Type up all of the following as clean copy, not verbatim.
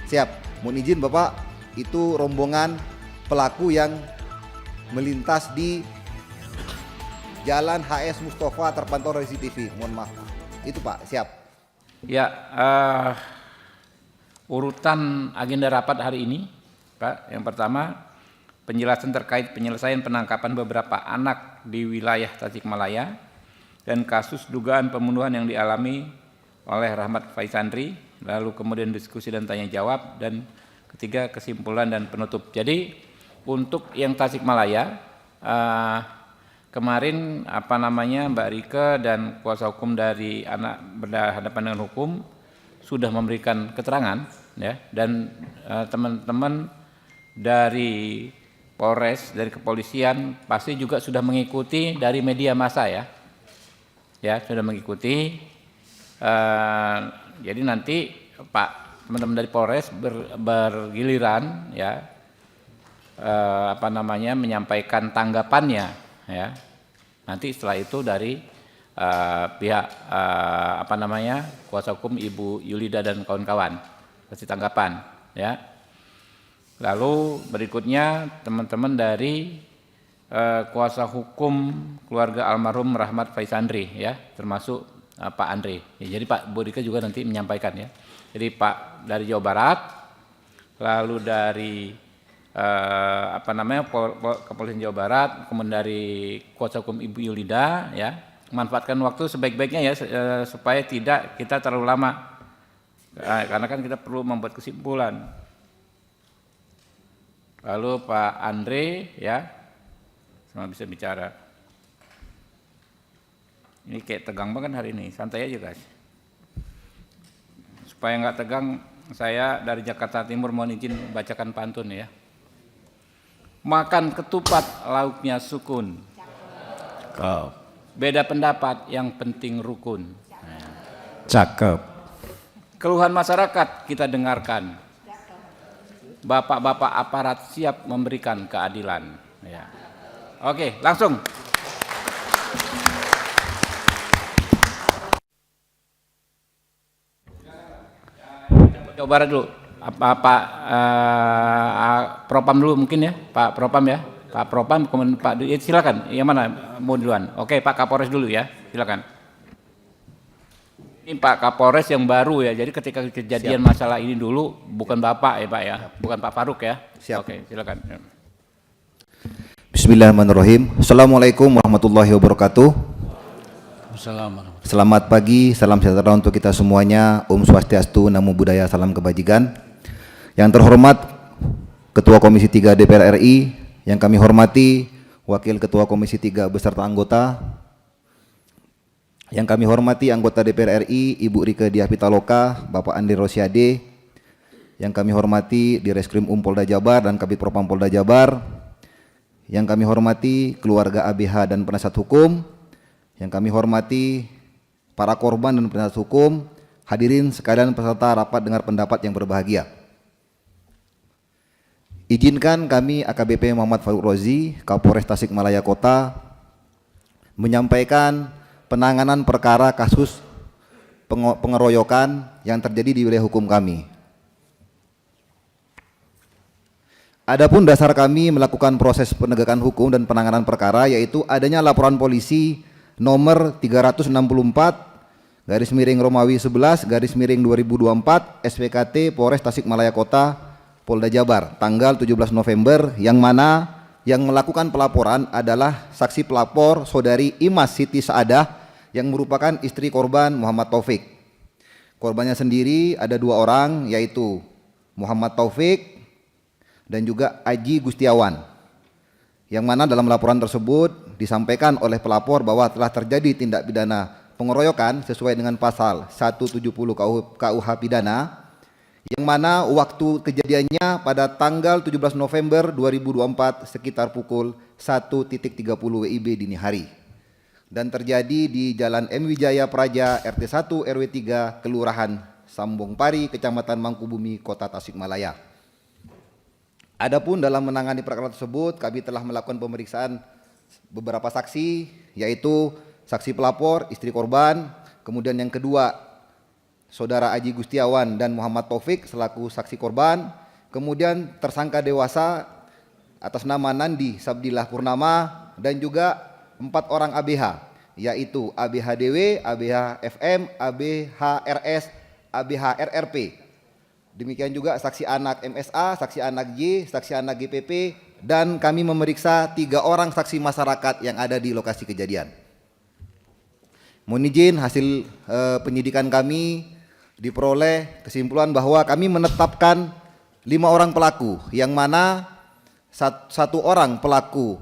Siap. Mohon izin Bapak, itu rombongan pelaku yang melintas di Jalan HS Mustafa terpantau dari CCTV. Mohon maaf. Itu Pak, siap. Ya, urutan agenda rapat hari ini, Pak. Yang pertama, penjelasan terkait penyelesaian penangkapan beberapa anak di wilayah Tasikmalaya dan kasus dugaan pembunuhan yang dialami oleh Rahmat Faisandri, lalu kemudian diskusi dan tanya jawab, dan ketiga kesimpulan dan penutup. Jadi untuk yang Tasikmalaya, kemarin Mbak Rike dan kuasa hukum dari anak berhadapan dengan hukum sudah memberikan keterangan, ya, dan teman-teman dari Polres, dari kepolisian pasti juga sudah mengikuti dari media massa, ya, sudah mengikuti. Jadi nanti Pak, teman-teman dari Polres bergiliran, ya, menyampaikan tanggapannya, ya. Nanti setelah itu dari pihak kuasa hukum Ibu Yulida dan kawan-kawan kasih tanggapan, ya. Lalu berikutnya teman-teman dari kuasa hukum keluarga almarhum Rahmat Faisandri, ya, termasuk Pak Andre. Ya, jadi Pak Bodika juga nanti menyampaikan, ya. Jadi Pak dari Jawa Barat, lalu dari Kepolisian Jawa Barat, kemudian dari kuasa hukum Ibu Yulida, ya, manfaatkan waktu sebaik-baiknya, ya, supaya tidak kita terlalu lama, karena kan kita perlu membuat kesimpulan. Lalu Pak Andre, ya, semua bisa bicara. Ini kayak tegang banget hari ini, santai aja guys. Supaya nggak tegang, saya dari Jakarta Timur mohon izin bacakan pantun, ya. Makan ketupat lauknya sukun. Cakep. Beda pendapat yang penting rukun. Cakep. Keluhan masyarakat kita dengarkan. Bapak-bapak aparat siap memberikan keadilan, ya. Oke, langsung. Jawa Barat dulu. Pak Propam dulu mungkin, ya, Pak Propam, ya. Pak Propam, kemudian Pak, silakan. Yang mana mau duluan? Oke, Pak Kapolres dulu, ya, silakan. Ini Pak Kapolres yang baru, ya. Jadi ketika kejadian masalah ini dulu bukan Bapak, ya Pak, ya, bukan Pak Faruk, ya. Siap. Oke, silakan. Bismillahirrahmanirrahim. Assalamualaikum warahmatullahi wabarakatuh. Assalamualaikum. Selamat pagi, salam sejahtera untuk kita semuanya. Om Swastiastu, Namo Buddhaya, salam kebajikan. Yang terhormat Ketua Komisi 3 DPR RI, yang kami hormati Wakil Ketua Komisi 3 beserta anggota, yang kami hormati anggota DPR RI Ibu Rike Diah Pitaloka, Bapak Andri Rosiade, yang kami hormati Direskrim Polda Jabar dan Kabid Propam Polda Jabar, yang kami hormati keluarga ABH dan penasihat hukum, yang kami hormati para korban dan penasihat hukum, hadirin sekalian peserta rapat dengar pendapat yang berbahagia. Izinkan kami AKBP Muhammad Faruk Rozi, Kapolres Tasikmalaya Kota, menyampaikan penanganan perkara kasus pengeroyokan yang terjadi di wilayah hukum kami. Adapun dasar kami melakukan proses penegakan hukum dan penanganan perkara yaitu adanya laporan polisi nomor 364/Romawi 11/2024 SPKT Polres Tasikmalaya Kota Polda Jabar tanggal 17 November yang mana yang melakukan pelaporan adalah saksi pelapor saudari Imas Siti Saadah yang merupakan istri korban Muhammad Taufik. Korbannya sendiri ada dua orang yaitu Muhammad Taufik dan juga Aji Gustiawan, yang mana dalam laporan tersebut disampaikan oleh pelapor bahwa telah terjadi tindak pidana pengeroyokan sesuai dengan pasal 170 KUH Pidana, yang mana waktu kejadiannya pada tanggal 17 November 2024 sekitar pukul 1.30 WIB dini hari dan terjadi di Jalan M. Wijaya Praja RT 1 RW 3 Kelurahan Sambong Pari, Kecamatan Mangkubumi, Kota Tasikmalaya. Adapun dalam menangani perkara tersebut, kami telah melakukan pemeriksaan beberapa saksi, yaitu saksi pelapor, istri korban, kemudian yang kedua Saudara Aji Gustiawan dan Muhammad Taufik selaku saksi korban. Kemudian tersangka dewasa atas nama Nandi Sabdillah Purnama dan juga 4 orang ABH, yaitu ABHDW, ABHFM, ABHRS, ABHRRP. Demikian juga saksi anak MSA, saksi anak J, saksi anak GPP, dan kami memeriksa 3 orang saksi masyarakat yang ada di lokasi kejadian. Mohon izin hasil penyidikan kami diperoleh kesimpulan bahwa kami menetapkan 5 orang pelaku, yang mana 1 orang pelaku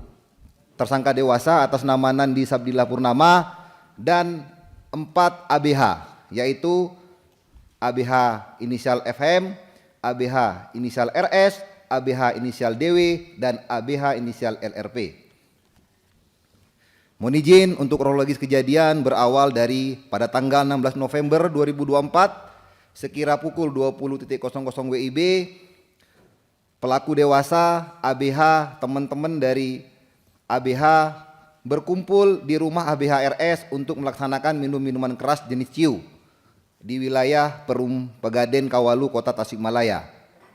tersangka dewasa atas nama Nandi Sabdillah Purnama dan 4 ABH, yaitu ABH inisial FM, ABH inisial RS, ABH inisial DW, dan ABH inisial LRP. Mohon izin untuk kronologis kejadian berawal dari pada tanggal 16 November 2024 sekira pukul 20.00 WIB, pelaku dewasa ABH, teman-teman dari ABH berkumpul di rumah ABH RS untuk melaksanakan minum minuman keras jenis ciu di wilayah Perum Pegaden Kawalu, Kota Tasikmalaya.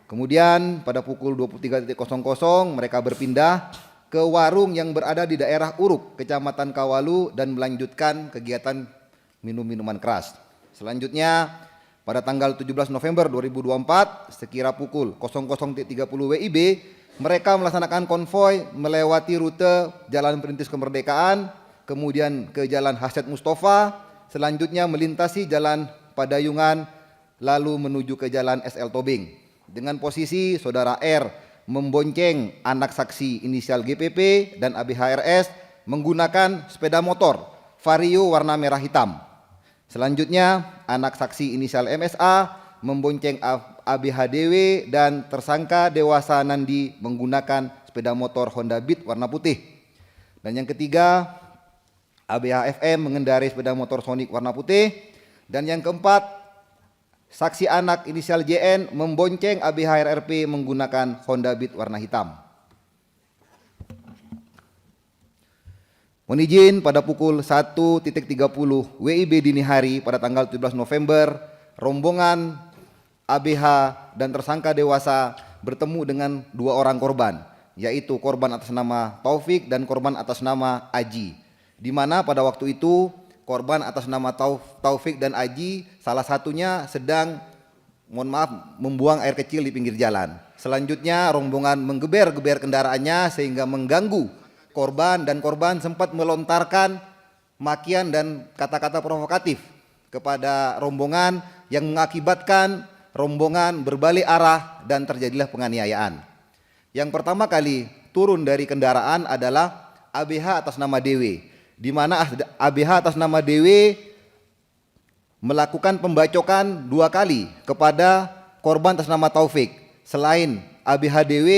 Kemudian pada pukul 23.00 mereka berpindah ke warung yang berada di daerah Uruk, Kecamatan Kawalu, dan melanjutkan kegiatan minum minuman keras. Selanjutnya pada tanggal 17 November 2024 sekira pukul 00.30 WIB mereka melaksanakan konvoi melewati rute Jalan Perintis Kemerdekaan, kemudian ke Jalan Hasyad Mustafa, selanjutnya melintasi Jalan Padayungan, lalu menuju ke Jalan SL Tobing. Dengan posisi saudara R membonceng anak saksi inisial GPP dan ABHRS menggunakan sepeda motor Vario warna merah hitam. Selanjutnya anak saksi inisial MSA membonceng ABHDW dan tersangka dewasa Nandi menggunakan sepeda motor Honda Beat warna putih. Dan yang ketiga, ABHFM mengendarai sepeda motor Sonic warna putih. Dan yang keempat, saksi anak inisial JN membonceng ABHRRP menggunakan Honda Beat warna hitam. Mohon izin pada pukul 1.30 WIB dini hari pada tanggal 17 November, rombongan ABH dan tersangka dewasa bertemu dengan 2 orang korban, yaitu korban atas nama Taufik dan korban atas nama Aji. Di mana pada waktu itu korban atas nama Taufik dan Aji salah satunya sedang membuang air kecil di pinggir jalan. Selanjutnya rombongan menggeber-geber kendaraannya sehingga mengganggu korban, dan korban sempat melontarkan makian dan kata-kata provokatif kepada rombongan yang mengakibatkan rombongan berbalik arah dan terjadilah penganiayaan. Yang pertama kali turun dari kendaraan adalah ABH atas nama DW, di mana ABH atas nama DW melakukan pembacokan 2 kali kepada korban atas nama Taufik. Selain ABH DW,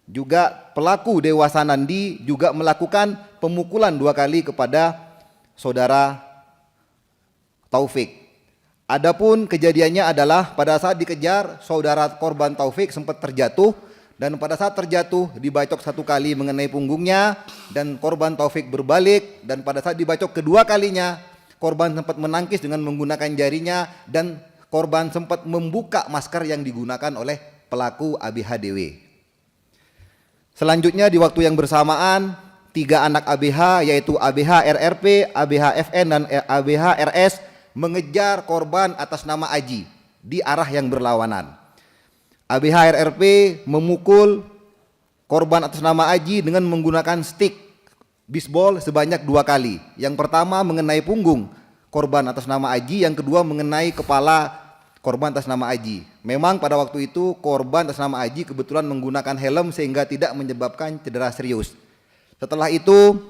juga pelaku dewasa Nandi juga melakukan pemukulan 2 kali kepada saudara Taufik. Adapun kejadiannya adalah pada saat dikejar, saudara korban Taufik sempat terjatuh, dan pada saat terjatuh dibacok 1 kali mengenai punggungnya, dan korban Taufik berbalik, dan pada saat dibacok kedua kalinya korban sempat menangkis dengan menggunakan jarinya, dan korban sempat membuka masker yang digunakan oleh pelaku ABHDW. Selanjutnya di waktu yang bersamaan 3 anak ABH yaitu ABH RRP, ABH FN, dan ABH RS mengejar korban atas nama Aji di arah yang berlawanan. ABH RRP memukul korban atas nama Aji dengan menggunakan stick bisbol sebanyak 2 kali. Yang pertama mengenai punggung korban atas nama Aji, yang kedua mengenai kepala korban atas nama Aji. Memang pada waktu itu korban atas nama Aji kebetulan menggunakan helm sehingga tidak menyebabkan cedera serius. Setelah itu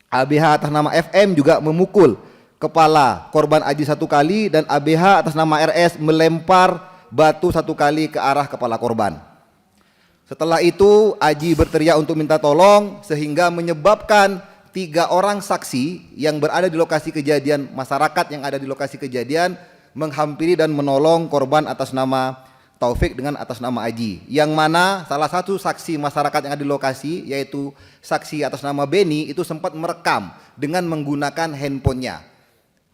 ABH atas nama FM juga memukul kepala korban Aji 1 kali, dan ABH atas nama RS melempar batu 1 kali ke arah kepala korban. Setelah itu Aji berteriak untuk minta tolong sehingga menyebabkan 3 orang saksi yang berada di lokasi kejadian, masyarakat yang ada di lokasi kejadian, menghampiri dan menolong korban atas nama Taufik dengan atas nama Aji, yang mana salah satu saksi masyarakat yang ada di lokasi yaitu saksi atas nama Beni itu sempat merekam dengan menggunakan handphonenya,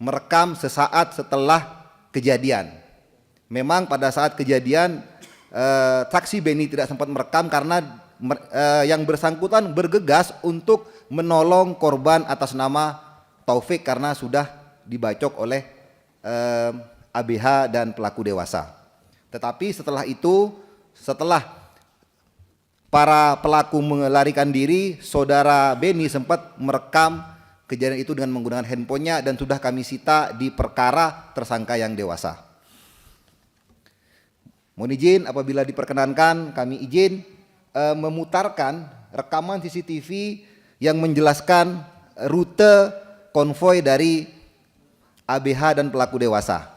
merekam sesaat setelah kejadian. Memang pada saat kejadian saksi Beni tidak sempat merekam karena yang bersangkutan bergegas untuk menolong korban atas nama Taufik karena sudah dibacok oleh ABH dan pelaku dewasa. Tetapi setelah itu, setelah para pelaku melarikan diri, saudara Beni sempat merekam kejadian itu dengan menggunakan handphonenya dan sudah kami sita di perkara tersangka yang dewasa. Mohon izin apabila diperkenankan kami izin memutarkan rekaman CCTV yang menjelaskan rute konvoi dari ABH dan pelaku dewasa.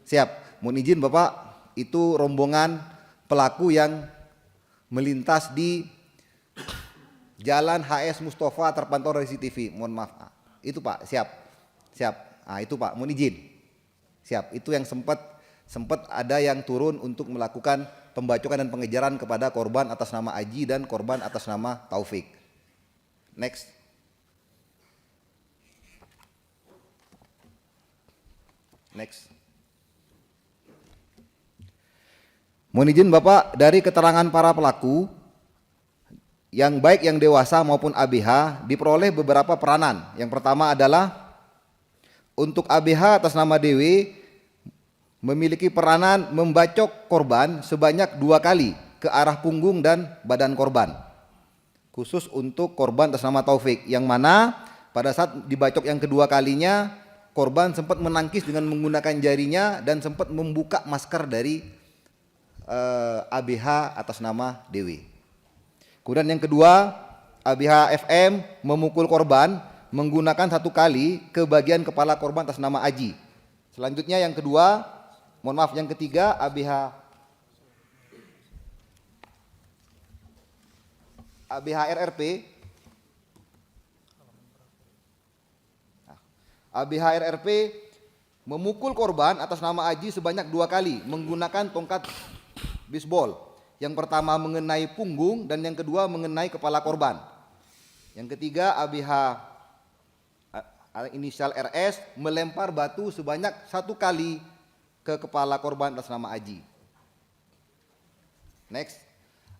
Siap, mohon izin Bapak, itu rombongan pelaku yang melintas di Jalan HS Mustafa terpantau dari CCTV. Mohon maaf. Itu Pak, siap. Nah, itu Pak, mohon izin. Siap, itu yang sempat ada yang turun untuk melakukan pembacokan dan pengejaran kepada korban atas nama Aji dan korban atas nama Taufik. Next. Mohon izin Bapak, dari keterangan para pelaku yang baik yang dewasa maupun ABH diperoleh beberapa peranan. Yang pertama adalah untuk ABH atas nama DW memiliki peranan membacok korban sebanyak 2 kali ke arah punggung dan badan korban. Khusus untuk korban atas nama Taufik, yang mana pada saat dibacok yang kedua kalinya korban sempat menangkis dengan menggunakan jarinya dan sempat membuka masker dari ABH atas nama Dewi. Kemudian yang kedua, ABH FM memukul korban menggunakan 1 kali ke bagian kepala korban atas nama Aji. Selanjutnya yang kedua, yang ketiga, ABH RRP memukul korban atas nama Aji sebanyak 2 kali menggunakan tongkat bisbol. Yang pertama mengenai punggung dan yang kedua mengenai kepala korban. Yang ketiga, ABH inisial RS melempar batu sebanyak 1 kali ke kepala korban atas nama Aji. Next.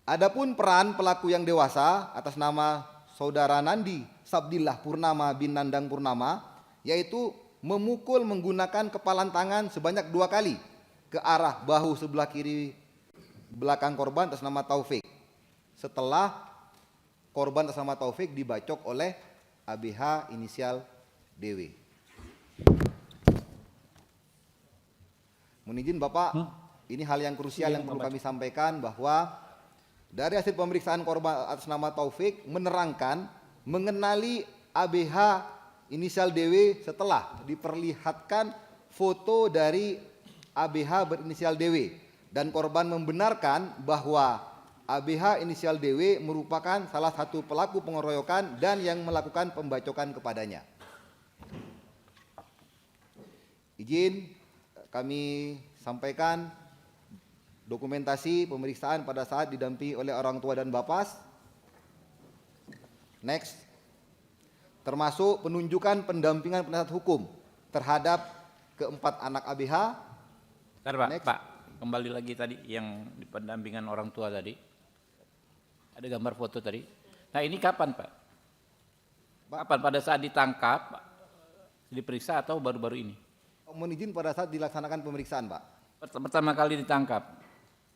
Adapun peran pelaku yang dewasa atas nama saudara Nandi Sabdillah Purnama bin Nandang Purnama, yaitu memukul menggunakan kepalan tangan sebanyak 2 kali ke arah bahu sebelah kiri belakang korban atas nama Taufik setelah korban atas nama Taufik dibacok oleh ABH inisial DW. Mohon izin Bapak, ini hal yang krusial yang perlu kami sampaikan bahwa dari hasil pemeriksaan korban atas nama Taufik menerangkan mengenali ABH inisial DW setelah diperlihatkan foto dari ABH berinisial DW. Dan korban membenarkan bahwa ABH inisial DW merupakan salah satu pelaku pengeroyokan dan yang melakukan pembacokan kepadanya. Izin kami sampaikan dokumentasi pemeriksaan pada saat didampingi oleh orang tua dan Bapas. Next. Termasuk penunjukan pendampingan penasihat hukum terhadap keempat anak ABH. Bentar, Pak, kembali lagi tadi yang di pendampingan orang tua tadi. Ada gambar foto tadi. Nah, ini kapan, Pak? Kapan, pada saat ditangkap, diperiksa atau baru-baru ini? Mohon izin pada saat dilaksanakan pemeriksaan, Pak. Pertama kali ditangkap.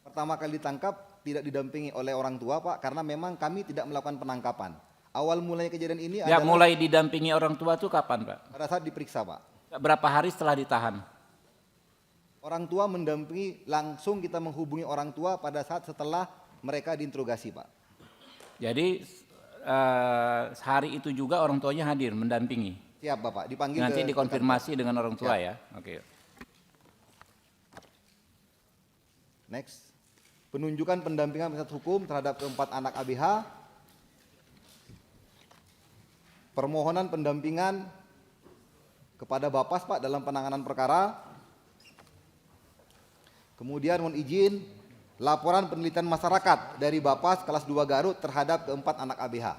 Pertama kali ditangkap tidak didampingi oleh orang tua, Pak, karena memang kami tidak melakukan penangkapan. Awal mulai kejadian ini Ya, adalah mulai didampingi orang tua itu kapan, Pak? pada saat diperiksa, Pak. Berapa hari setelah ditahan? Orang tua mendampingi, langsung kita menghubungi orang tua pada saat setelah mereka diinterogasi, Pak. Jadi hari itu juga orang tuanya hadir mendampingi. Siap, Bapak, dipanggil. Nanti dikonfirmasi dengan orang tua. Siap. Ya. Oke. Next. Penunjukan pendampingan penasihat hukum terhadap keempat anak ABH. Permohonan pendampingan kepada Bapas, Pak, dalam penanganan perkara. Kemudian mohon izin laporan penelitian masyarakat dari Bapas kelas 2 Garut terhadap keempat anak ABH.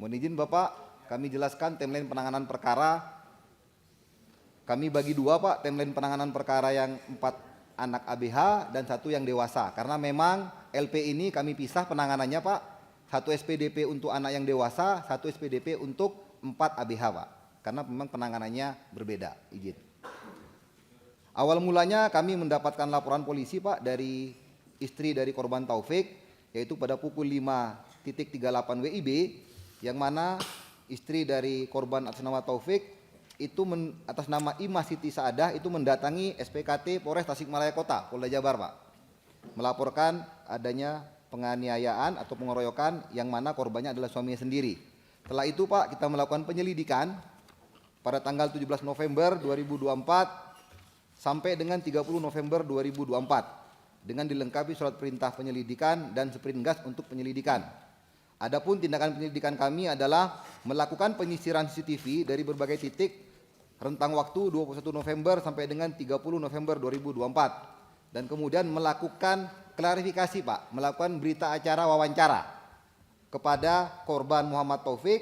Mohon izin Bapak, kami jelaskan timeline penanganan perkara. Kami bagi dua Pak, timeline penanganan perkara yang 4 anak ABH dan 1 yang dewasa. Karena memang LP ini kami pisah penanganannya Pak. 1 SPDP untuk anak yang dewasa, 1 SPDP untuk 4 ABH Pak. Karena memang penanganannya berbeda. Izin. Awal mulanya kami mendapatkan laporan polisi Pak dari istri dari korban Taufik, yaitu pada pukul 5.38 WIB, yang mana istri dari korban atas nama Taufik itu atas nama Ima Siti Saadah itu mendatangi SPKT Polres Tasikmalaya Kota, Polda Jabar Pak, melaporkan adanya penganiayaan atau pengeroyokan yang mana korbannya adalah suaminya sendiri. Setelah itu Pak, kita melakukan penyelidikan pada tanggal 17 November 2024 sampai dengan 30 November 2024 dengan dilengkapi surat perintah penyelidikan dan sprintgas untuk penyelidikan. Adapun tindakan penyelidikan kami adalah melakukan penyisiran CCTV dari berbagai titik rentang waktu 21 November sampai dengan 30 November 2024 dan kemudian melakukan klarifikasi Pak, melakukan berita acara wawancara kepada korban Muhammad Taufik,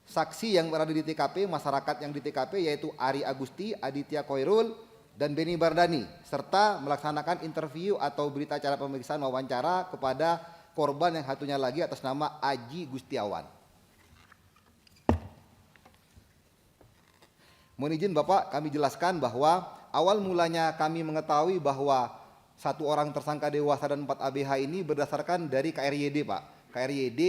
saksi yang berada di TKP, masyarakat yang di TKP yaitu Ari Agusti, Aditya Koirul, dan Beni Bardani, serta melaksanakan interview atau berita acara pemeriksaan wawancara kepada korban yang satunya lagi atas nama Aji Gustiawan. Mohon izin Bapak, kami jelaskan bahwa awal mulanya kami mengetahui bahwa 1 orang tersangka dewasa dan 4 ABH ini berdasarkan dari KRYD Pak. KRYD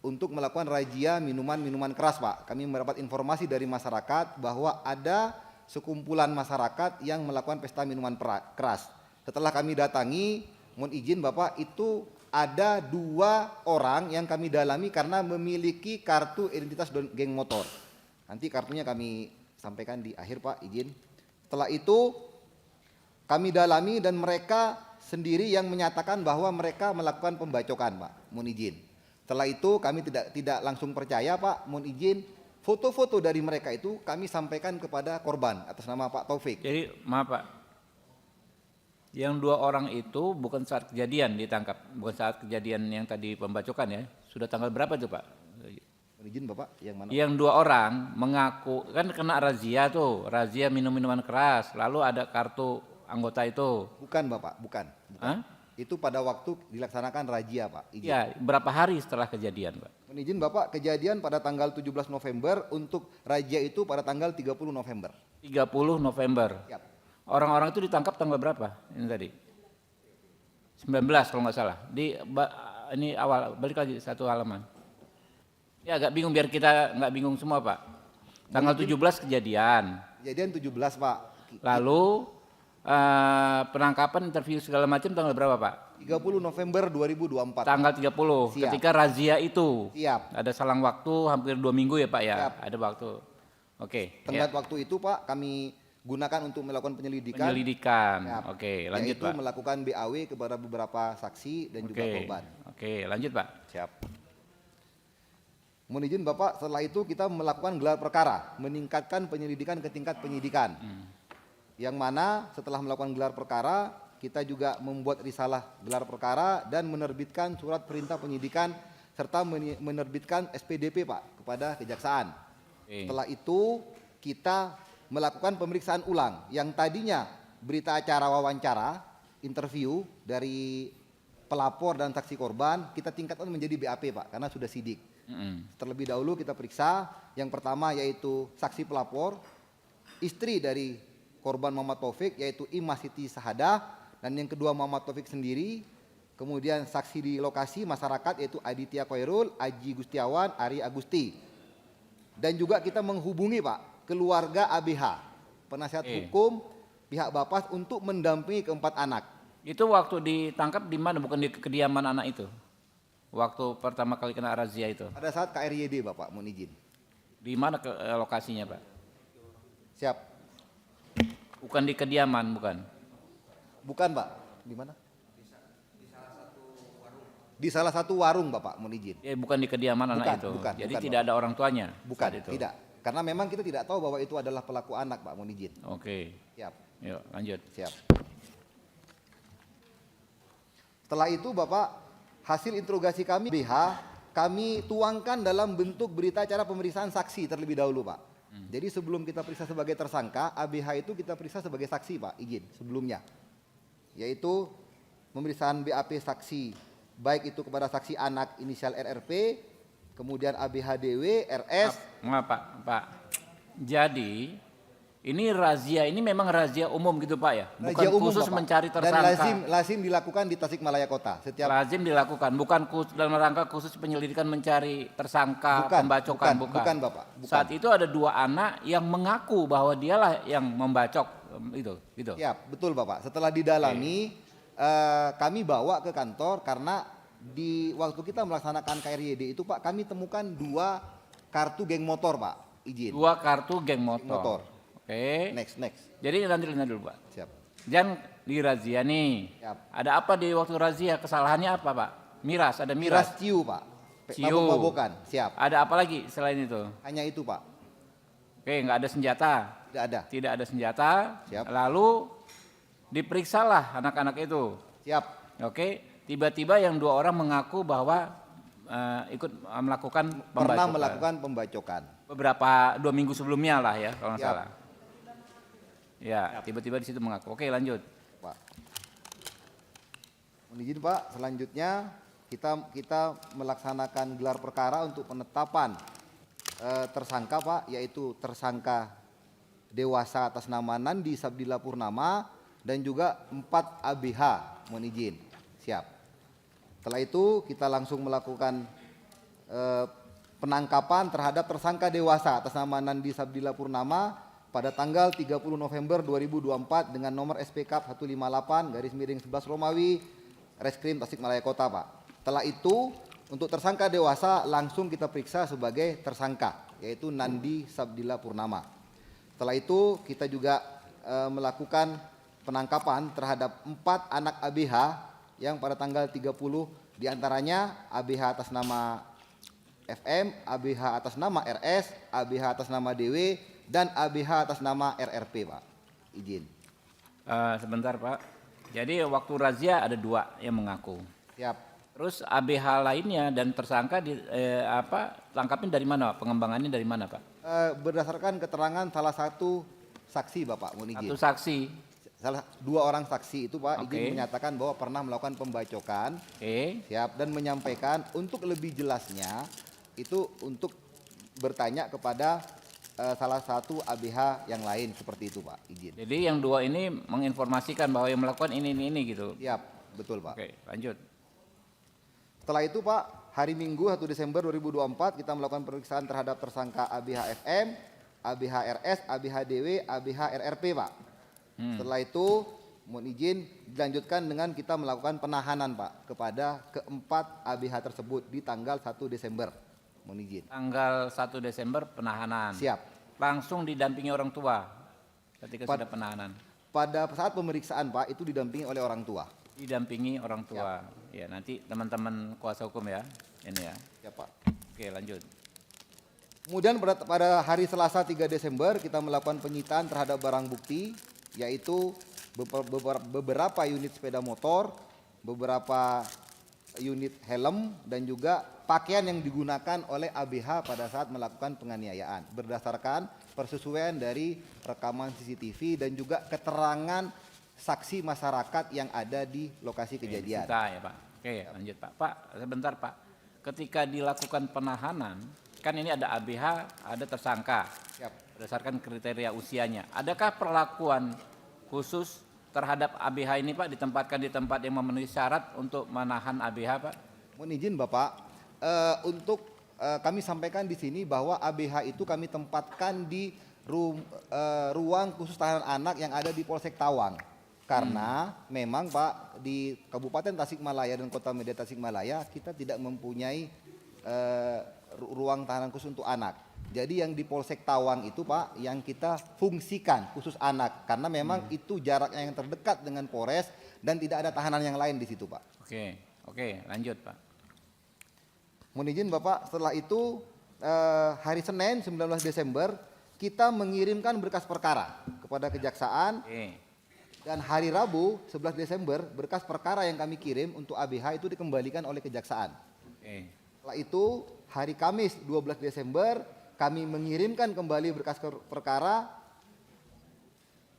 untuk melakukan razia minuman-minuman keras Pak. Kami mendapat informasi dari masyarakat bahwa ada sekumpulan masyarakat yang melakukan pesta minuman keras. Setelah kami datangi, mohon izin Bapak, itu ada 2 orang yang kami dalami karena memiliki kartu identitas geng motor. Nanti kartunya kami sampaikan di akhir Pak, izin. Setelah itu kami dalami dan mereka sendiri yang menyatakan bahwa mereka melakukan pembacokan Pak, mohon izin. Setelah itu kami tidak langsung percaya Pak, mohon izin. Foto-foto dari mereka itu kami sampaikan kepada korban atas nama Pak Taufik. Jadi maaf Pak, yang 2 orang itu bukan saat kejadian ditangkap, bukan saat kejadian yang tadi pembacokan ya. Sudah tanggal berapa itu Pak? Izin Bapak, yang mana? Yang 2 orang mengaku kan kena razia tuh, razia minum-minuman keras, lalu ada kartu anggota itu. Bukan Bapak, bukan. Hah? Itu pada waktu dilaksanakan razia Pak. Izin. Ya, berapa hari setelah kejadian Pak? Izin Bapak, kejadian pada tanggal 17 November, untuk razia itu pada tanggal 30 November. 30 November. Siap. Orang-orang itu ditangkap tanggal berapa? Ini tadi 19 kalau nggak salah. Ini awal, balik lagi 1 halaman. Ya agak bingung biar kita nggak bingung semua Pak. Tanggal 17 kejadian. Kejadian 17 Pak. Lalu penangkapan, interview segala macam tanggal berapa Pak? 30 November 2024. Tanggal 30. Siap. Ketika razia itu. Siap. Ada selang waktu hampir 2 minggu ya Pak ya. Siap. Ada waktu. Oke. Tenggat waktu itu Pak kami gunakan untuk melakukan penyelidikan. Penyelidikan. Siap. Oke, lanjut yaitu Pak. melakukan BAW kepada beberapa saksi dan juga korban. Oke, lanjut Pak. Siap. Mohon izin Bapak, setelah itu kita melakukan gelar perkara, meningkatkan penyelidikan ke tingkat penyidikan. Yang mana setelah melakukan gelar perkara, kita juga membuat risalah gelar perkara dan menerbitkan surat perintah penyidikan serta menerbitkan SPDP Pak kepada kejaksaan. Setelah itu kita melakukan pemeriksaan ulang yang tadinya berita acara wawancara, interview dari pelapor dan saksi korban, kita tingkatkan menjadi BAP Pak karena sudah sidik. Terlebih dahulu kita periksa yang pertama yaitu saksi pelapor, istri dari korban Muhammad Taufik yaitu Ima Siti Saadah, dan yang kedua Muhammad Taufik sendiri, kemudian saksi di lokasi masyarakat yaitu Aditya Koirul, Aji Gustiawan, Ari Agusti. Dan juga kita menghubungi Pak keluarga ABH, penasihat hukum pihak Bapas untuk mendampingi keempat anak. Itu waktu ditangkap di mana? Bukan di kediaman anak itu? Waktu pertama kali kena razia itu? Pada saat KRYD Bapak, mohon izin. Di mana lokasinya Pak? Siap. Bukan di kediaman, bukan? Bukan Pak, di mana? Di salah satu warung Bapak, mohon izin. Ya, bukan di kediaman anak itu. Bukan, jadi bukan, tidak Bapak. ada orang tuanya? Bukan, itu. tidak. Karena memang kita tidak tahu bahwa itu adalah pelaku anak Pak, mohon izin. Oke. Siap. Yuk lanjut. Siap. Setelah itu Bapak, hasil interogasi kami BH kami tuangkan dalam bentuk berita acara pemeriksaan saksi terlebih dahulu Pak. Jadi sebelum kita periksa sebagai tersangka, ABH itu kita periksa sebagai saksi Pak, izin sebelumnya. Yaitu pemeriksaan BAP saksi, baik itu kepada saksi anak inisial RRP, kemudian ABHDW, RS. Maaf Pak. Jadi ini razia ini memang razia umum gitu Pak ya, bukan Razia umum, khusus Bapak. mencari Dan tersangka. lazim dilakukan di Tasikmalaya Kota. Setiap Lazim dilakukan, bukan dalam rangka khusus penyelidikan mencari tersangka, pembacokan, bukan Bapak. Bukan. Saat itu ada 2 anak yang mengaku bahwa dialah yang membacok itu, gitu. Ya, betul Bapak. Setelah didalami, kami bawa ke kantor karena di waktu kita melaksanakan KRYD itu Pak, kami temukan 2 kartu geng motor Pak, izin. 2 kartu geng motor. Motor. Oke. Next. Jadi nanti dulu Pak. Siap. Jangan di razia nih. Siap. Ada apa di waktu razia? Kesalahannya apa Pak? Miras, ada miras. Miras ciu Pak. Ciu. Mabok-mabokan. Siap. Ada apa lagi selain itu? Hanya itu Pak. Oke, nggak ada senjata. Tidak ada. Tidak ada senjata. Siap. Lalu diperiksalah anak-anak itu. Siap. Oke, tiba-tiba yang 2 orang mengaku bahwa ikut melakukan Pernah pembacokan. melakukan pembacokan. Beberapa 2 minggu sebelumnya lah ya, kalau nggak Siap. salah. Ya, tiba-tiba di situ mengaku. Oke, lanjut. Pak. Mohon izin Pak, selanjutnya kita melaksanakan gelar perkara untuk penetapan tersangka Pak, yaitu tersangka dewasa atas nama Nandi Sabdila Purnama dan juga 4 ABH. Mohon izin. Siap. Setelah itu kita langsung melakukan penangkapan terhadap tersangka dewasa atas nama Nandi Sabdila Purnama pada tanggal 30 November 2024 dengan nomor SPK 158/11 Romawi Reskrim Tasikmalaya Kota Pak. Setelah itu untuk tersangka dewasa langsung kita periksa sebagai tersangka yaitu Nandi Sabdila Purnama. Setelah itu kita juga melakukan penangkapan terhadap 4 anak ABH yang pada tanggal 30 diantaranya ABH atas nama FM, ABH atas nama RS, ABH atas nama DW, dan ABH atas nama RRP Pak. Izin. Sebentar Pak. Jadi waktu razia ada 2 yang mengaku. Siap. Terus ABH lainnya dan tersangka tangkapin dari mana Pak? Pengembangannya dari mana Pak? Berdasarkan keterangan salah satu saksi Bapak, mohon izin. Satu saksi. Salah 2 orang saksi itu Pak, Oke. izin menyatakan bahwa pernah melakukan pembacokan. Oke. Siap, dan menyampaikan untuk lebih jelasnya itu untuk bertanya kepada salah satu ABH yang lain seperti itu Pak, izin. Jadi yang 2 ini menginformasikan bahwa yang melakukan ini gitu. Siap, betul Pak. Oke, lanjut. Setelah itu Pak, hari Minggu 1 Desember 2024 kita melakukan pemeriksaan terhadap tersangka ABH FM, ABH RS, ABH DW, ABH RRP Pak. Setelah itu mohon izin dilanjutkan dengan kita melakukan penahanan Pak kepada keempat ABH tersebut di tanggal 1 Desember. Mohon izin. Tanggal 1 Desember penahanan. Siap. Langsung didampingi orang tua ketika sudah penahanan. Pada saat pemeriksaan Pak itu didampingi oleh orang tua. Didampingi orang tua. Ya, nanti teman-teman kuasa hukum ya. Ini ya. Siap Pak. Oke, lanjut. Kemudian pada hari Selasa 3 Desember kita melakukan penyitaan terhadap barang bukti yaitu beberapa unit sepeda motor, beberapa unit helm dan juga pakaian yang digunakan oleh ABH pada saat melakukan penganiayaan berdasarkan persesuaian dari rekaman CCTV dan juga keterangan saksi masyarakat yang ada di lokasi kejadian. Kita ya Pak. Oke, lanjut Pak. Pak, sebentar Pak. Ketika dilakukan penahanan, kan ini ada ABH, ada tersangka. Siap. Berdasarkan kriteria usianya. Adakah perlakuan khusus terhadap ABH ini Pak ditempatkan di tempat yang memenuhi syarat untuk menahan ABH Pak? Mohon izin Bapak, untuk kami sampaikan di sini bahwa ABH itu kami tempatkan di ruang khusus tahanan anak yang ada di Polsek Tawang. Karena memang Pak di Kabupaten Tasikmalaya dan Kota Medan Tasikmalaya kita tidak mempunyai ruang tahanan khusus untuk anak. Jadi yang di Polsek Tawang itu Pak yang kita fungsikan khusus anak karena memang itu jaraknya yang terdekat dengan Polres dan tidak ada tahanan yang lain di situ Pak. Oke, lanjut Pak. Mohon izin Bapak, setelah itu hari Senin 19 Desember kita mengirimkan berkas perkara kepada kejaksaan. Dan hari Rabu 11 Desember berkas perkara yang kami kirim untuk ABH itu dikembalikan oleh kejaksaan. Setelah itu hari Kamis 12 Desember kami mengirimkan kembali berkas perkara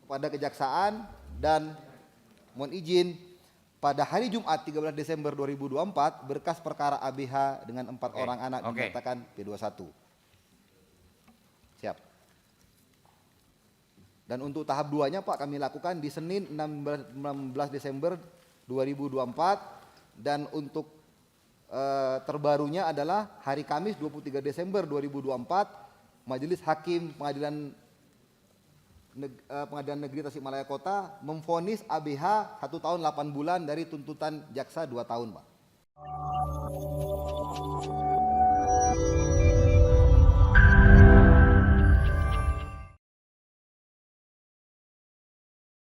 kepada kejaksaan dan mohon izin pada hari Jumat 13 Desember 2024 berkas perkara ABH dengan 4 orang anak dinyatakan P21. Siap. Dan untuk tahap 2-nya Pak kami lakukan di Senin 16 Desember 2024 dan untuk terbarunya adalah hari Kamis 23 Desember 2024 Majelis Hakim Pengadilan Negeri Tasikmalaya Kota memvonis ABH 1 tahun 8 bulan dari tuntutan jaksa 2 tahun Pak.